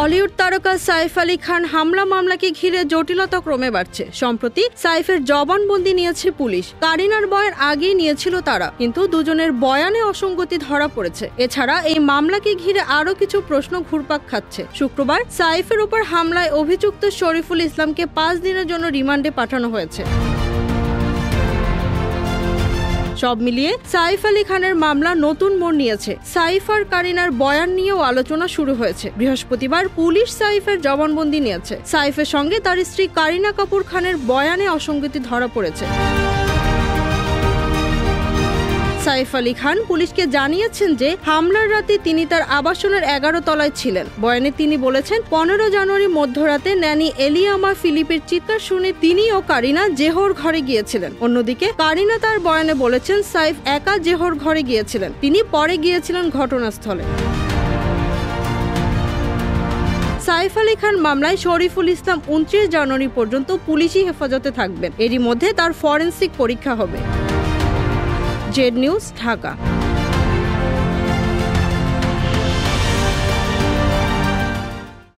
বলিউড তারকা সাইফ আলী খান হামলা মামলাকে ঘিরে জটিলতা ক্রমে বাড়ছে। সম্প্রতি সাইফের জবানবন্দি নিয়েছে পুলিশ। কারিনার বয়ান আগেই নিয়েছিল তারা, কিন্তু দুজনের বয়ানে অসঙ্গতি ধরা পড়েছে। এছাড়া এই মামলাকে ঘিরে আরো কিছু প্রশ্ন ঘুরপাক খাচ্ছে। শুক্রবার সাইফের উপর হামলায় অভিযুক্ত শরীফুল ইসলামকে 5 দিনের জন্য রিমান্ডে পাঠানো হয়েছে। সব মিলিয়ে সাইফ আলী খানের মামলা নতুন মোড় নিয়েছে। সাইফ আর কারিনার বয়ান নিয়েও আলোচনা শুরু হয়েছে। বৃহস্পতিবার পুলিশ সাইফের জবানবন্দি নিয়েছে। সাইফের সঙ্গে তার স্ত্রী কারিনা কাপুর খানের বয়ানে অসঙ্গতি ধরা পড়েছে। সাইফ আলী খান পুলিশকে জানিয়েছেন যে হামলার রাতে তিনি তার আবাসনের 11 তলায় ছিলেন। বয়ানে তিনি বলেছেন, 15 জানুয়ারি মধ্যরাতে ন্যানি এলিয়ামা ফিলিপের চিৎকার শুনে তিনি ও কারিনা জেহর ঘরে গিয়েছিলেন। অন্যদিকে কারিনা তার বয়ানে বলেছেন সাইফ একা জেহর ঘরে গিয়েছিলেন, তিনি পরে গিয়েছিলেন ঘটনাস্থলে। সাইফ আলী খান মামলায় শরীফুল ইসলাম 29 জানুয়ারি পর্যন্ত পুলিশি হেফাজতে থাকবেন। এরই মধ্যে তার ফরেনসিক পরীক্ষা হবে। Z news, Dhaka.